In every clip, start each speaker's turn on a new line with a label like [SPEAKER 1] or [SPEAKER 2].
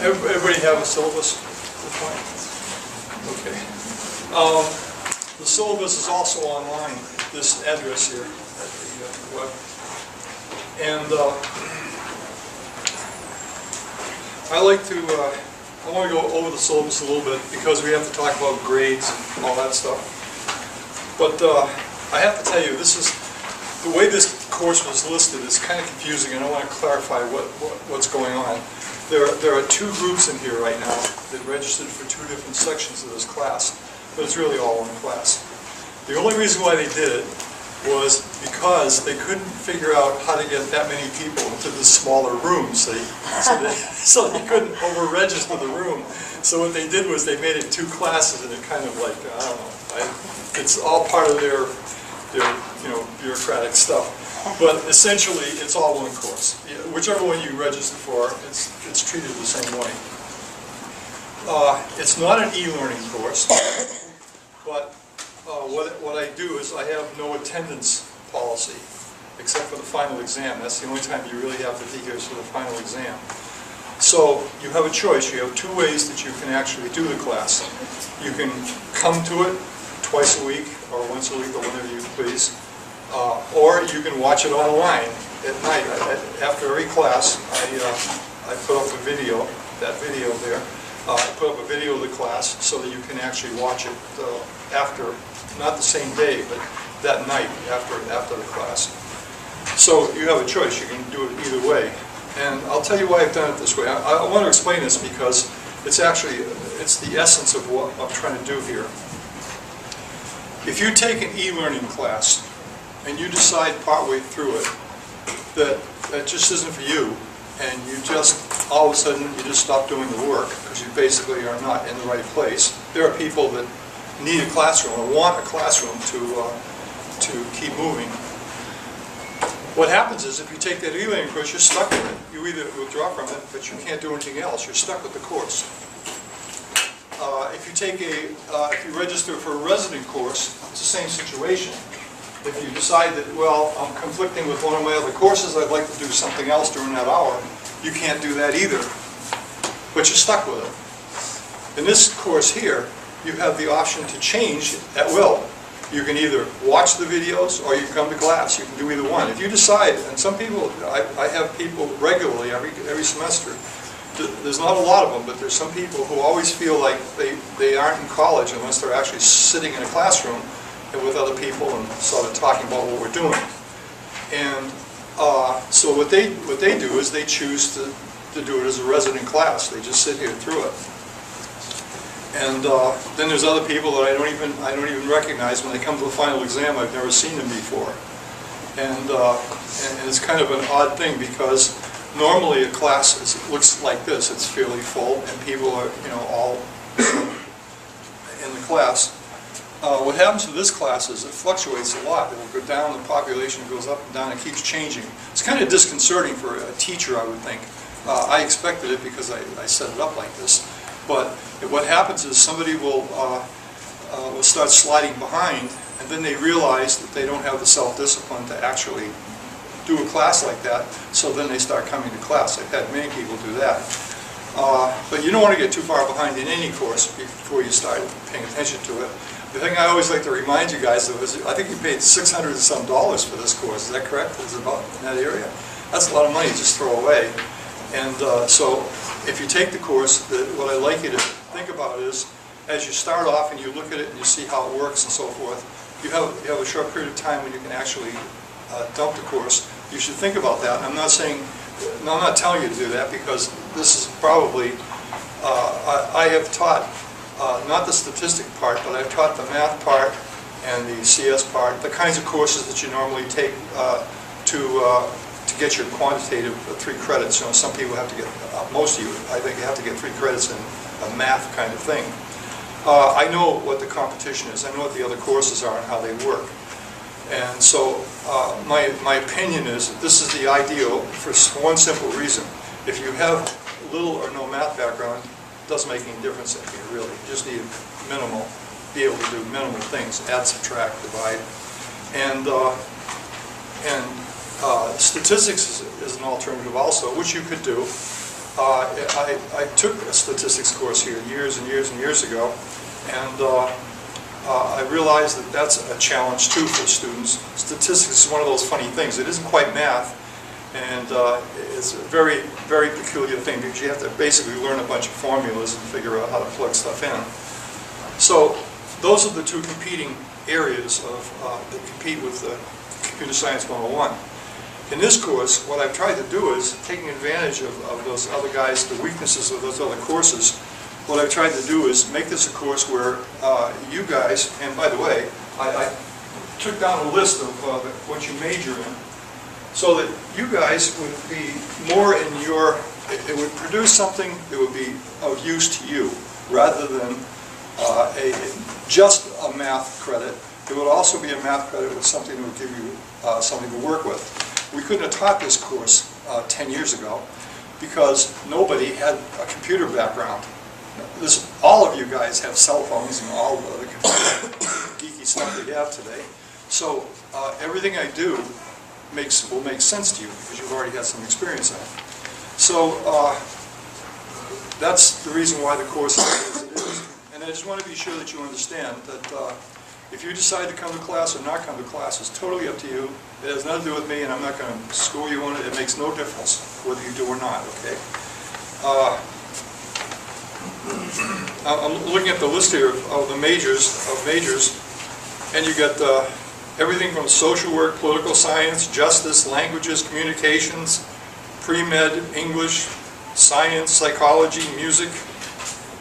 [SPEAKER 1] Everybody have a syllabus at this point? Okay. The syllabus is also online, this address here at the web. And I like to, I want to go over the syllabus a little bit because we have to talk about grades and all that stuff. But I have to tell you, this is, the way this course was listed is kind of confusing, and I want to clarify what's going on. There are two groups in here right now that registered for two different sections of this class, but it's really all one class. The only reason why they did it was because they couldn't figure out how to get that many people into this smaller room, so they couldn't over-register the room. So what they did was they made it two classes, and it kind of like, I don't know, it's all part of their bureaucratic stuff. But essentially, it's all one course. Whichever one you register for, it's treated the same way. It's not an e-learning course, but what I do is I have no attendance policy, except for the final exam. That's the only time you really have to be here is for the final exam. So you have a choice. You have two ways that you can actually do the class. You can come to it twice a week, or once a week, or whenever you please. Or you can watch it online at night. After every class, I put up a video, that video there. I put up a video of the class so that you can actually watch it after, not the same day, but that night after the class. So you have a choice. You can do it either way. And I'll tell you why I've done it this way. I want to explain this because it's the essence of what I'm trying to do here. If you take an e-learning class, and you decide partway through it that just isn't for you, and you just, all of a sudden, you just stop doing the work because you basically are not in the right place. There are people that need a classroom or want a classroom to keep moving. What happens is if you take that e-learning course, you're stuck with it. You either withdraw from it, but you can't do anything else. You're stuck with the course. If you register for a resident course, it's the same situation. If you decide that, well, I'm conflicting with one of my other courses, I'd like to do something else during that hour, you can't do that either. But you're stuck with it. In this course here, you have the option to change at will. You can either watch the videos or you can come to class. You can do either one. If you decide, and some people, I have people regularly every semester, there's not a lot of them, but there's some people who always feel like they aren't in college unless they're actually sitting in a classroom with other people and sort of talking about what we're doing. And so what they do is they choose to do it as a resident class. They just sit here through it. And then there's other people that I don't even recognize when they come to the final exam. I've never seen them before. And it's kind of an odd thing because normally a class looks like this. It's fairly full and people are all in the class. What happens with this class is it fluctuates a lot. It will go down, the population goes up and down, it keeps changing. It's kind of disconcerting for a teacher, I would think. I expected it because I set it up like this. But what happens is somebody will start sliding behind, and then they realize that they don't have the self-discipline to actually do a class like that, so then they start coming to class. I've had many people do that. But you don't want to get too far behind in any course before you start paying attention to it. The thing I always like to remind you guys of is, I think you paid $600 and some for this course. Is that correct? Is it about in that area? That's a lot of money to just throw away. And so, if you take the course, what I like you to think about is, as you start off and you look at it and you see how it works and so forth, you have a short period of time when you can actually dump the course. You should think about that. I'm not telling you to do that because this is probably, I have taught not the statistic part, but I've taught the math part and the CS part, the kinds of courses that you normally take to get your quantitative 3 credits. Some people have to get, most of you, I think you have to get 3 credits in a math kind of thing. I know what the competition is. I know what the other courses are and how they work. And so my opinion is that this is the ideal for one simple reason. If you have little or no math background, it doesn't make any difference in here, really. You just need minimal, be able to do minimal things, add, subtract, divide. And statistics is an alternative also, which you could do. I took a statistics course here years and years and years ago, and I realized that that's a challenge too for students. Statistics is one of those funny things. It isn't quite math, and it's a very, very peculiar thing because you have to basically learn a bunch of formulas and figure out how to plug stuff in. So those are the two competing areas that compete with Computer Science 101. In this course, what I've tried to do is, taking advantage of those other guys, the weaknesses of those other courses, what I've tried to do is make this a course where you guys, and by the way, I took down a list of what you major in, so that you guys would be more in your, it would produce something that would be of use to you, rather than just a math credit. It would also be a math credit with something that would give you something to work with. We couldn't have taught this course 10 years ago because nobody had a computer background. All of you guys have cell phones and all of the computer geeky stuff that you have today. So everything I do will make sense to you because you've already had some experience in it. So that's the reason why the course is as it is. And I just want to be sure that you understand that if you decide to come to class or not come to class, it's totally up to you. It has nothing to do with me, and I'm not going to school you on it. It makes no difference whether you do or not, okay? I'm looking at the list here of the majors, and you got everything from social work, political science, justice, languages, communications, pre-med, English, science, psychology, music,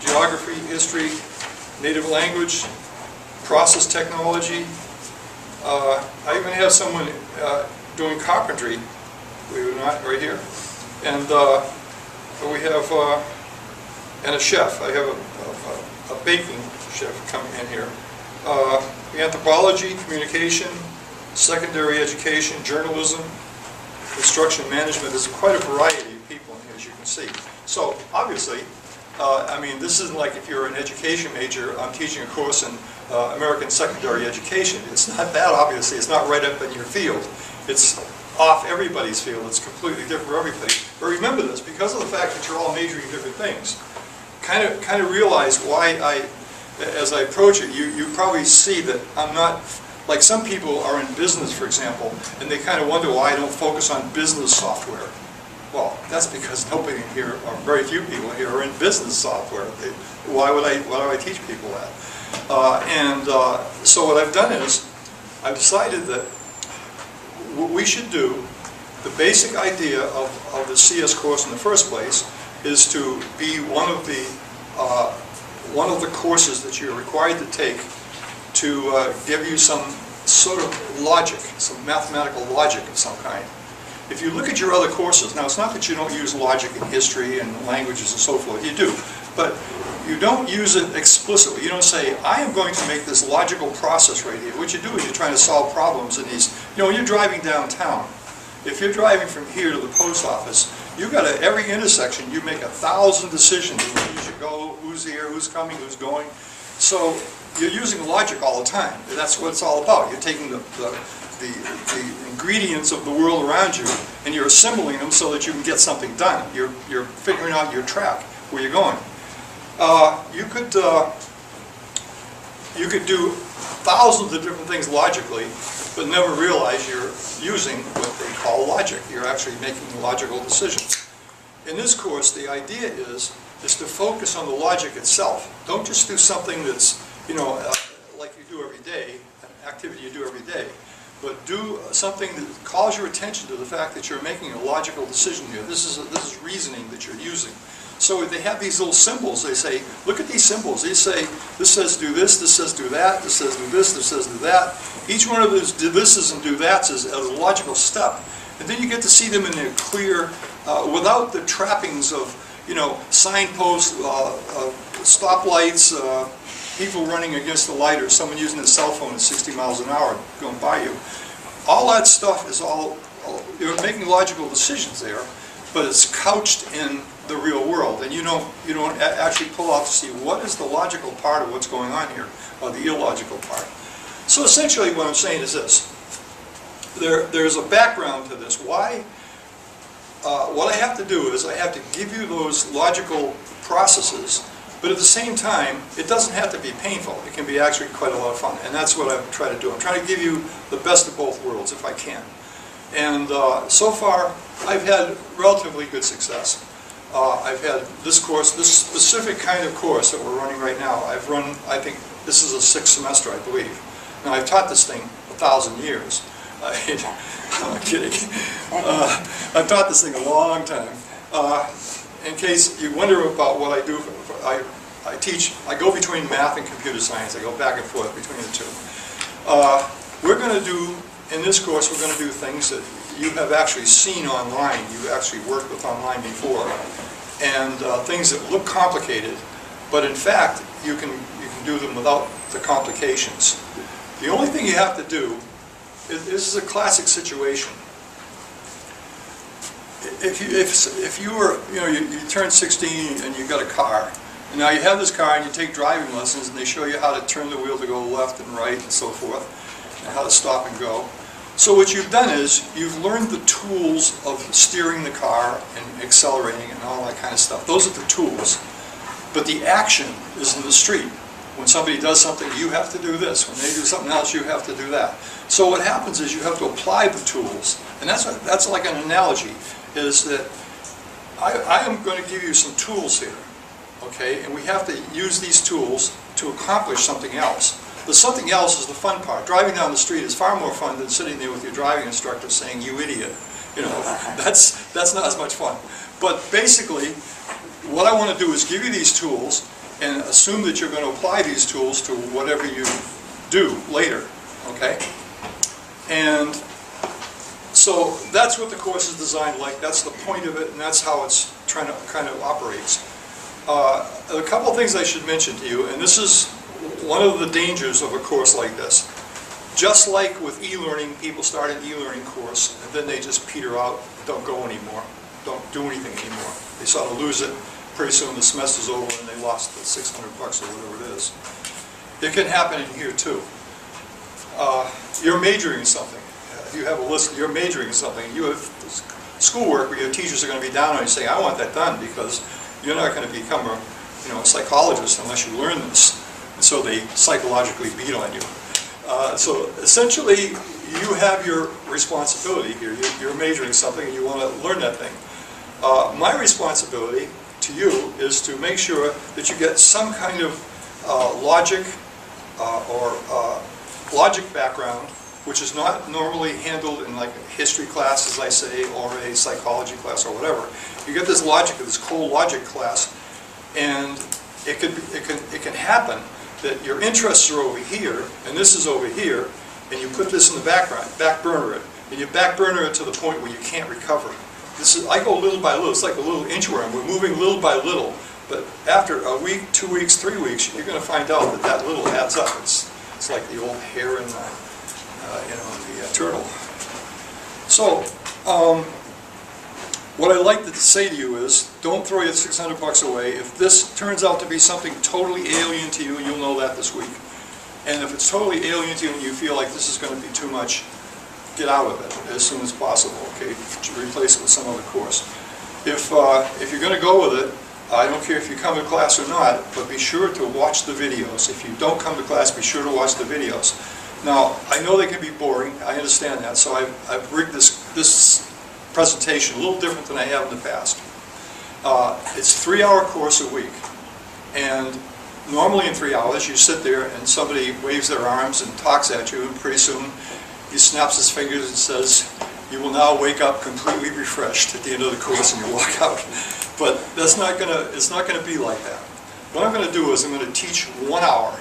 [SPEAKER 1] geography, history, native language, process technology. I even have someone doing carpentry, believe it or not, right here. And we have, and a chef. I have a baking chef coming in here. Anthropology, communication, secondary education, journalism, construction management. There's quite a variety of people in here, as you can see. So, obviously, I mean, this isn't like if you're an education major, I'm teaching a course in American secondary education. It's not that, obviously. It's not right up in your field. It's off everybody's field. It's completely different for everybody. But remember this, because of the fact that you're all majoring in different things, kind of realize why as I approach it, you probably see that I'm not, like some people are in business, for example, and they kind of wonder why I don't focus on business software. Well, that's because nobody here, or very few people here, are in business software. Why would I teach people that? So what I've done is, I've decided that what we should do, the basic idea of the CS course in the first place, is to be one of the courses that you're required to take to give you some sort of logic, some mathematical logic of some kind. If you look at your other courses, now it's not that you don't use logic in history and languages and so forth, you do, but you don't use it explicitly. You don't say, I am going to make this logical process right here. What you do is you're trying to solve problems in these, when you're driving downtown, if you're driving from here to the post office, you've got every intersection, you make 1,000 decisions, where you should go, who's here, who's coming, who's going. So you're using logic all the time. That's what it's all about. You're taking the ingredients of the world around you and you're assembling them so that you can get something done. You're figuring out your track, where you're going. You could do thousands of different things logically, but never realize you're using what they call logic. You're actually making logical decisions. In this course, the idea is to focus on the logic itself. Don't just do something that's, like you do every day, an activity you do every day, but do something that calls your attention to the fact that you're making a logical decision here. This is reasoning that you're using. So they have these little symbols. They say, look at these symbols. They say, this says do this says do that, this says do this says do that. Each one of those do thises and do that's is a logical step. And then you get to see them in their clear, without the trappings of, signposts, stoplights, people running against the light, or someone using a cell phone at 60 miles an hour going by you. All that stuff is you're making logical decisions there, but it's couched in the real world, and you don't actually pull out to see what is the logical part of what's going on here, or the illogical part. So essentially what I'm saying is this. There's a background to this. Why what I have to do is I have to give you those logical processes, but at the same time, it doesn't have to be painful. It can be actually quite a lot of fun, and that's what I'm trying to do. I'm trying to give you the best of both worlds if I can. And so far, I've had relatively good success. I've had this course, this specific kind of course that we're running right now, I've run, I think this is a 6th semester, I believe. Now, I've taught this thing 1,000 years. I'm kidding. I've taught this thing a long time. In case you wonder about what I do, I teach, I go between math and computer science. I go back and forth between the two. We're going to do, in this course, we're going to do things that you have actually seen online, you actually worked with online before, and things that look complicated, but in fact, you can do them without the complications. The only thing you have to do, this is a classic situation. If you were, you turn 16 and you've got a car, and now you have this car and you take driving lessons and they show you how to turn the wheel to go left and right and so forth, and how to stop and go. So what you've done is you've learned the tools of steering the car and accelerating and all that kind of stuff. Those are the tools. But the action is in the street. When somebody does something, you have to do this. When they do something else, you have to do that. So what happens is you have to apply the tools. And that's like an analogy, is that I am going to give you some tools here, okay? And we have to use these tools to accomplish something else. The something else is the fun part. Driving down the street is far more fun than sitting there with your driving instructor saying, "You idiot." That's not as much fun. But basically, what I want to do is give you these tools and assume that you're going to apply these tools to whatever you do later, okay? And so that's what the course is designed like. That's the point of it, and that's how it's trying to kind of operates. A couple of things I should mention to you, and this is one of the dangers of a course like this. Just like with e-learning, people start an e-learning course, and then they just peter out, don't go anymore, don't do anything anymore. They sort of lose it. Pretty soon the semester's over and they lost the $600 or whatever it is. It can happen in here too. You're majoring in something. You have a list, you're majoring in something. You have schoolwork where your teachers are going to be down on you saying, "I want that done," because you're not going to become a psychologist unless you learn this. And so they psychologically beat on you. So essentially, you have your responsibility here. You're majoring something and you want to learn that thing. My responsibility to you is to make sure that you get some kind of logic or logic background, which is not normally handled in like a history class, as I say, or a psychology class or whatever. You get this logic, this cold logic class, and it can happen that your interests are over here, and this is over here, and you put this in the background, back burner it, and you back burner it to the point where you can't recover. I go little by little. It's like a little inchworm. We're moving little by little, but after a week, 2 weeks, 3 weeks, you're going to find out that that little adds up. It's like the old hair in the turtle. So, what I'd like to say to you is, don't throw your $600 away. If this turns out to be something totally alien to you, you'll know that this week. And if it's totally alien to you and you feel like this is going to be too much, get out of it as soon as possible, okay? Replace it with some other course. If you're going to go with it, I don't care if you come to class or not, but be sure to watch the videos. If you don't come to class, be sure to watch the videos. Now, I know they can be boring, I understand that, so I've rigged this presentation a little different than I have in the past. It's a 3-hour course a week, and normally in 3 hours you sit there and somebody waves their arms and talks at you, and pretty soon he snaps his fingers and says, "You will now wake up completely refreshed" at the end of the course, and you walk out. But it's not gonna be like that. What I'm going to do is I'm going to teach 1 hour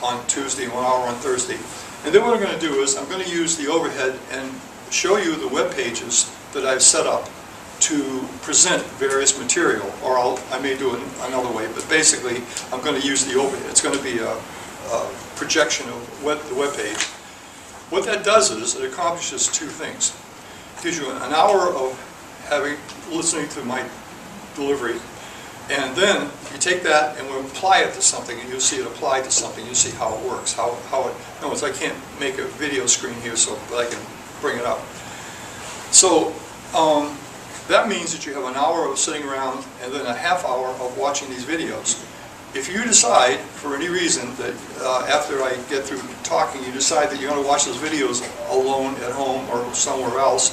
[SPEAKER 1] on Tuesday, 1 hour on Thursday. And then what I'm going to do is I'm going to use the overhead and show you the web pages that I've set up to present various material, or I may do it another way, but basically I'm going to use the overhead. It's going to be a projection of the web page. What that does is it accomplishes 2 things. It gives you an hour of listening to my delivery, and then you take that and we'll apply it to something, and you'll see it applied to something. You'll see how it works, I can't make a video screen here, but I can bring it up. So that means that you have an hour of sitting around and then a half hour of watching these videos. If you decide, for any reason, that after I get through talking, you decide that you're going to watch those videos alone at home or somewhere else,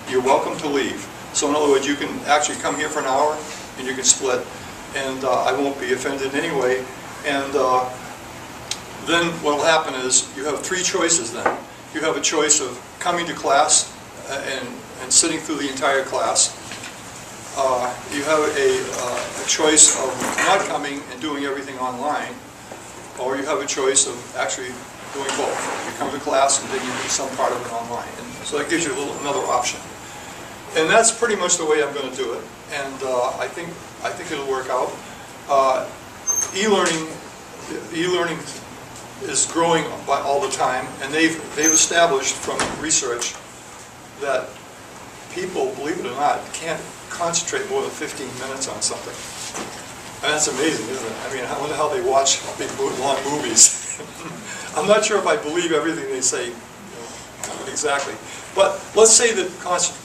[SPEAKER 1] you're welcome to leave. So in other words, you can actually come here for an hour and you can split, and I won't be offended in any way. And then what will happen is you have three choices then. You have a choice of coming to class and sitting through the entire class. You have a choice of not coming and doing everything online, or you have a choice of actually doing both. You come to class and then you do some part of it online. And so that gives you another option. And that's pretty much the way I'm going to do it. And I think it'll work out. E-learning is growing by all the time, and they've established from research that people, believe it or not, can't concentrate more than 15 minutes on something. And that's amazing, isn't it? I mean, I wonder how they watch big, long movies. I'm not sure if I believe everything they say, exactly. But let's say that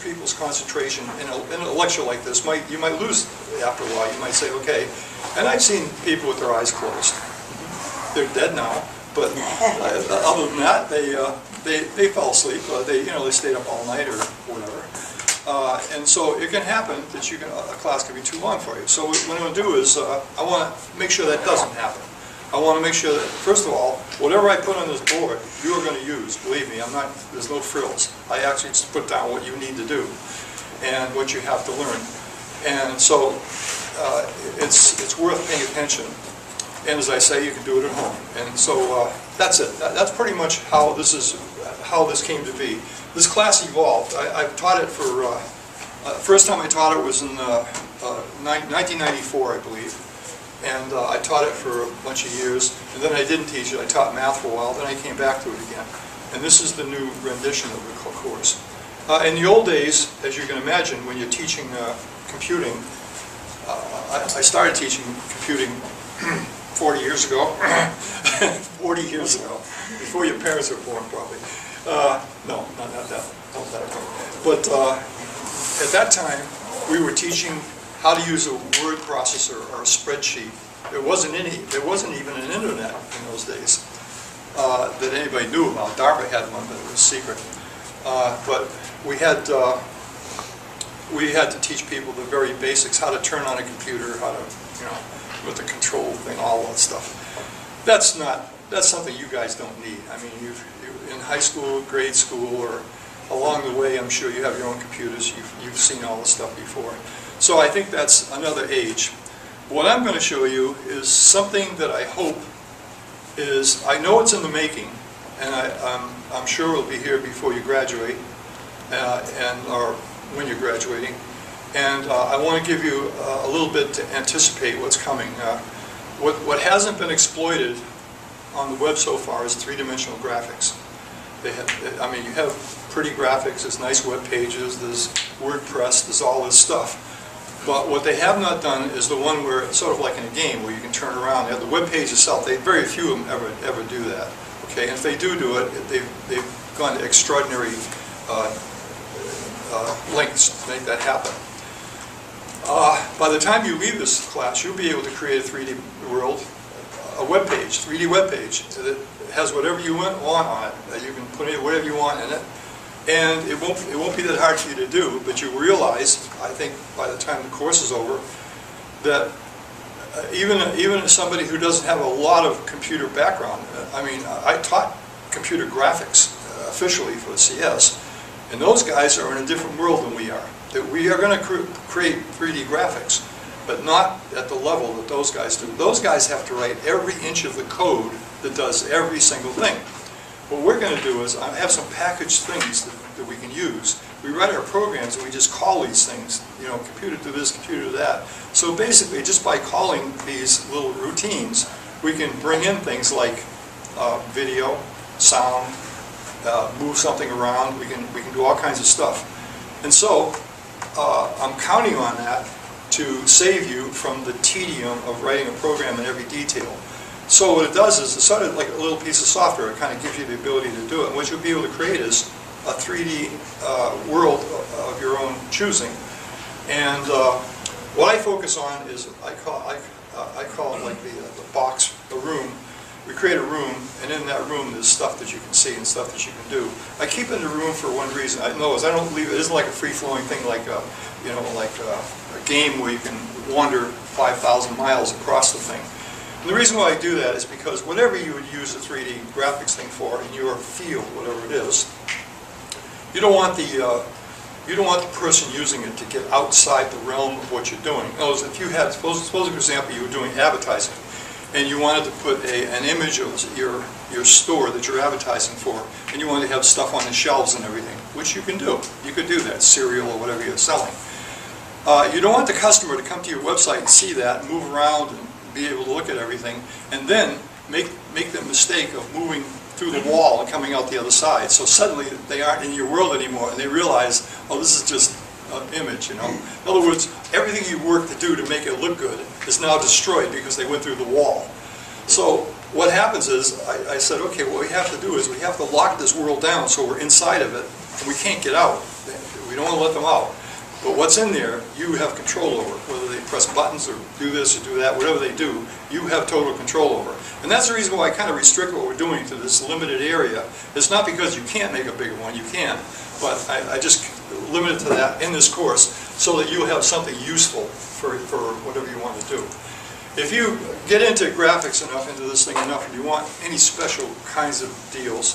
[SPEAKER 1] people's concentration in a lecture like this, you might lose after a while. You might say, okay, and I've seen people with their eyes closed. They're dead now, but other than that, they fell asleep. They stayed up all night or whatever. And so it can happen that a class can be too long for you. So what I'm going to do is I want to make sure that doesn't happen. I want to make sure that, first of all, whatever I put on this board, you are going to use. Believe me, there's no frills. I actually just put down what you need to do and what you have to learn. And so it's worth paying attention. And as I say, you can do it at home. And so that's it. That's pretty much how this came to be. This class evolved. I've taught it for, first time I taught it was in 1994, I believe. And I taught it for a bunch of years, and then I didn't teach it. I taught math for a while, then I came back to it again. And this is the new rendition of the course. In the old days, as you can imagine, when you're teaching computing, I started teaching computing 40 years ago. 40 years ago, before your parents were born, probably. No, not that ago. But at that time, we were teaching how to use a word processor or a spreadsheet. There wasn't even an internet in those days that anybody knew about. DARPA had one, but it was secret. But we had to teach people the very basics: how to turn on a computer, how to, with the control thing, all that stuff. That's something you guys don't need. I mean, in high school, grade school, or along the way, I'm sure you have your own computers. You've seen all this stuff before. So I think that's another age. What I'm going to show you is something that I hope is, I know it's in the making, and I'm sure it'll be here before you graduate, or when you're graduating. And I want to give you a little bit to anticipate what's coming. What hasn't been exploited on the web so far is three-dimensional graphics. You have pretty graphics, there's nice web pages, there's WordPress, there's all this stuff. But what they have not done is the one where it's sort of like in a game where you can turn around. The web page itself, very few of them ever do that. Okay, and if they do it, they've gone to extraordinary lengths to make that happen. By the time you leave this class, you'll be able to create a 3D world, a web page, 3D web page that has whatever you want on it. You can put in whatever you want in it. And it won't be that hard for you to do, but you realize, I think, by the time the course is over, that even somebody who doesn't have a lot of computer background, I taught computer graphics officially for the CS, and those guys are in a different world than we are. That we are going to create 3D graphics, but not at the level that those guys do. Those guys have to write every inch of the code that does every single thing. What we're going to do is I have some packaged things that we can use. We write our programs and we just call these things, computer to this, computer to that. So basically, just by calling these little routines, we can bring in things like video, sound, move something around. We can do all kinds of stuff. And so I'm counting on that to save you from the tedium of writing a program in every detail. So what it does is it's sort of like a little piece of software. It kind of gives you the ability to do it. And what you'll be able to create is a 3D world of your own choosing. And what I focus on is, I call it like the box, the room. We create a room, and in that room there's stuff that you can see and stuff that you can do. I keep it in the room for one reason. I don't leave it. It isn't like a free-flowing thing like a, like a game where you can wander 5,000 miles across the thing. And the reason why I do that is because whatever you would use a 3D graphics thing for in your field, whatever it is, you don't want the person using it to get outside the realm of what you're doing. In other words, if you had, suppose for example you were doing advertising, and you wanted to put an image of your store that you're advertising for, and you wanted to have stuff on the shelves and everything, which you can do. You could do that, cereal or whatever you're selling. You don't want the customer to come to your website and see that, and move around and be able to look at everything, and then make the mistake of moving through the wall and coming out the other side. So suddenly they aren't in your world anymore, and they realize, oh, this is just an image, In other words, everything you worked to do to make it look good is now destroyed because they went through the wall. So what happens is, I said, okay, what we have to do is we have to lock this world down so we're inside of it, and we can't get out. We don't want to let them out. But what's in there, you have control over. Whether they press buttons or do this or do that, whatever they do, you have total control over. And that's the reason why I kind of restrict what we're doing to this limited area. It's not because you can't make a bigger one, you can. But I just limit it to that in this course so that you'll have something useful for whatever you want to do. If you get into graphics enough, into this thing enough, and you want any special kinds of deals,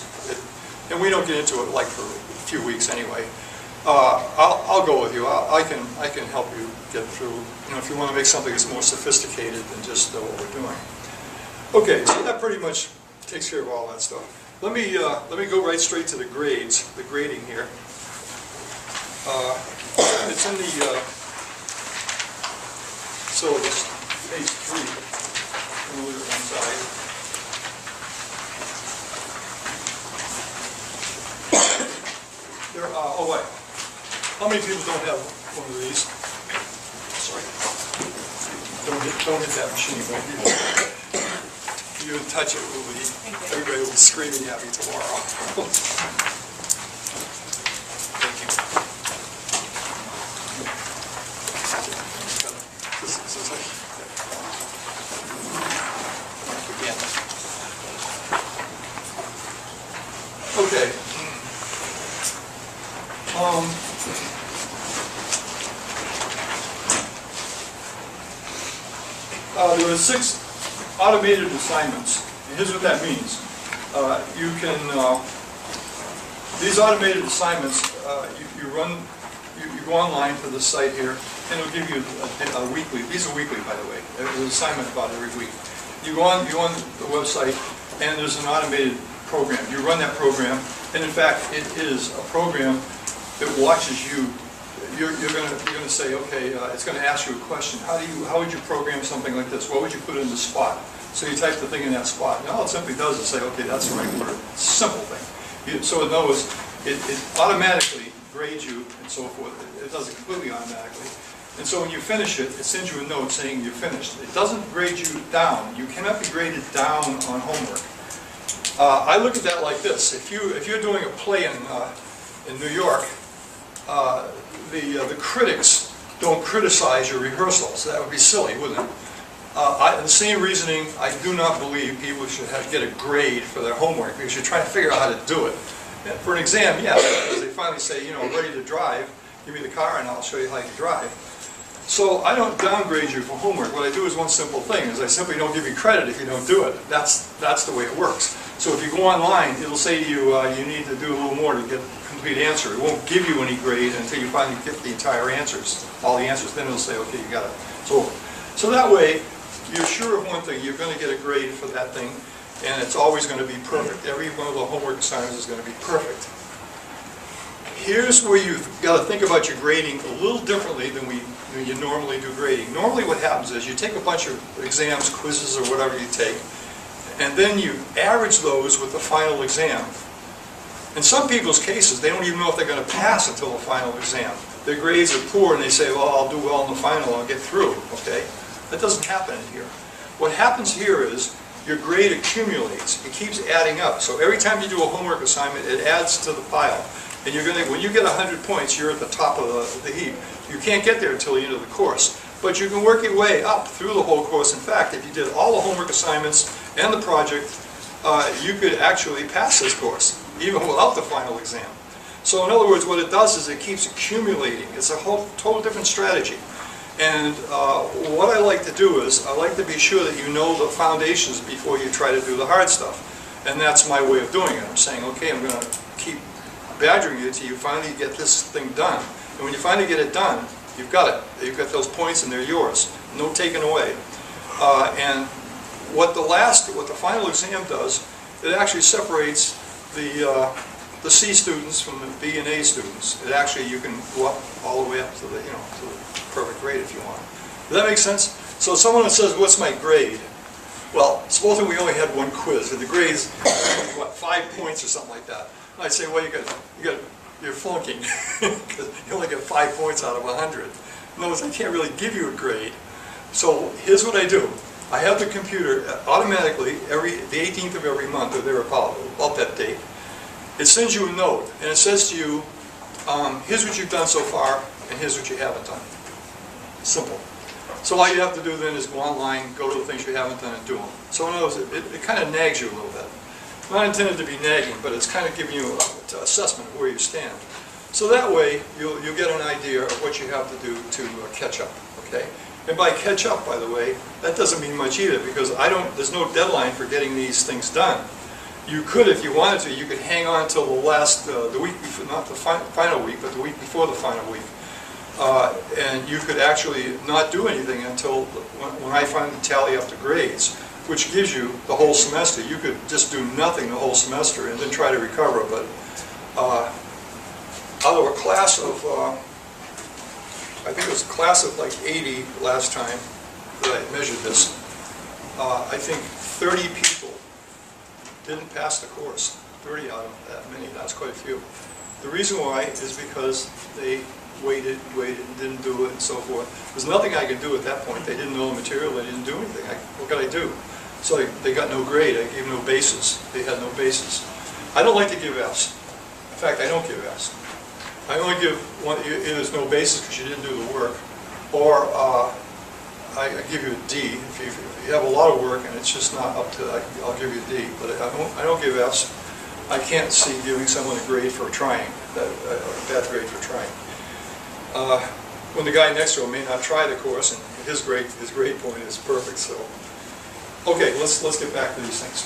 [SPEAKER 1] and we don't get into it like for a few weeks anyway, I'll go with you. I can help you get through. If you want to make something that's more sophisticated than just what we're doing. Okay, so that pretty much takes care of all that stuff. Let me go right straight to the grades, the grading here. It's in the syllabus, page 3. I'm going to leave it one side. Oh wait. How many people don't have one of these? Sorry. Don't hit that machine. If you touch it, everybody will be screaming at me tomorrow. Thank you. Again. Okay. There are 6 automated assignments. And here's what that means. These automated assignments, you go online to the site here, and it'll give you a weekly. These are weekly, by the way. There's an assignment about every week. You go on the website, and there's an automated program. You run that program, and in fact, it is a program that watches you. You're going to say, okay, it's going to ask you a question. How would you program something like this? What would you put in the spot? So you type the thing in that spot. And all it simply does is say, okay, that's the right word. It's a simple thing. So it knows, it automatically grades you and so forth. It does it completely automatically. And so when you finish it, it sends you a note saying you're finished. It doesn't grade you down. You cannot be graded down on homework. I look at that like this. If you're doing a play in New York, the critics don't criticize your rehearsals. That would be silly, wouldn't it? The same reasoning, I do not believe people should get a grade for their homework because you're trying to figure out how to do it. And for an exam, yeah, because they finally say, I'm ready to drive, give me the car and I'll show you how you drive. So I don't downgrade you for homework. What I do is one simple thing, is I simply don't give you credit if you don't do it. That's the way it works. So if you go online, it'll say to you, you need to do a little more to get a complete answer. It won't give you any grade until you finally get the entire answers, all the answers. Then it'll say, okay, you got it, it's over. So that way, you're sure of one thing, you're going to get a grade for that thing, and it's always going to be perfect. Every one of the homework assignments is going to be perfect. Here's where you've got to think about your grading a little differently than you normally do grading. Normally what happens is you take a bunch of exams, quizzes, or whatever you take, and then you average those with the final exam. In some people's cases, they don't even know if they're going to pass until the final exam. Their grades are poor, and they say, well, I'll do well in the final, I'll get through, okay? That doesn't happen in here. What happens here is your grade accumulates. It keeps adding up. So every time you do a homework assignment, it adds to the pile. And when you get 100 points, you're at the top of the heap. You can't get there until the end of the course. But you can work your way up through the whole course. In fact, if you did all the homework assignments and the project, you could actually pass this course, even without the final exam. So in other words, what it does is it keeps accumulating. It's a whole total different strategy. And what I like to do is, I like to be sure that you know the foundations before you try to do the hard stuff. And that's my way of doing it. I'm saying, okay, I'm going to keep badgering you until you finally get this thing done. And when you finally get it done, you've got it. You've got those points and they're yours. No taken away. And what the final exam does, it actually separates the C students from the B and A students. It actually, you can go up all the way up to the, to the perfect grade if you want. Does that make sense? So someone says, what's my grade? Well, supposing we only had one quiz, and the grade's, what, 5 points or something like that. I'd say, well, you're flunking, because you only get 5 points out of 100. In other words, I can't really give you a grade. So here's what I do. I have the computer automatically, the 18th of every month, or thereabout, about that date, it sends you a note, and it says to you, here's what you've done so far, and here's what you haven't done. Simple. So all you have to do then is go online, go to the things you haven't done and do them. So in other words, it kind of nags you a little bit. Not intended to be nagging, but it's kind of giving you an assessment of where you stand. So that way, you'll get an idea of what you have to do to catch up, okay? And by catch up, by the way, that doesn't mean much either, because there's no deadline for getting these things done. You could, if you wanted to, you could hang on till the last, the week before, not the final week, but the week before the final week. And you could actually not do anything until when I finally tally up the grades, which gives you the whole semester. You could just do nothing the whole semester and then try to recover. But out of a class of, I think it was a class of like 80 last time that I measured this, I think 30 people didn't pass the course. 30 out of that many, that's quite a few. The reason why is because they waited, and didn't do it, and so forth. There's nothing I could do at that point. They didn't know the material, they didn't do anything. What could I do? So they got no grade, I gave no basis. They had no basis. I don't like to give Fs. In fact, I don't give Fs. I only give one, either there's no basis because you didn't do the work, or I give you a D. If you have a lot of work and it's just not up to, I'll give you a D. But I don't give Fs. I can't see giving someone a grade for trying, a bad grade for trying. When the guy next to him may not try the course, and his grade point is perfect. So, okay, let's get back to these things.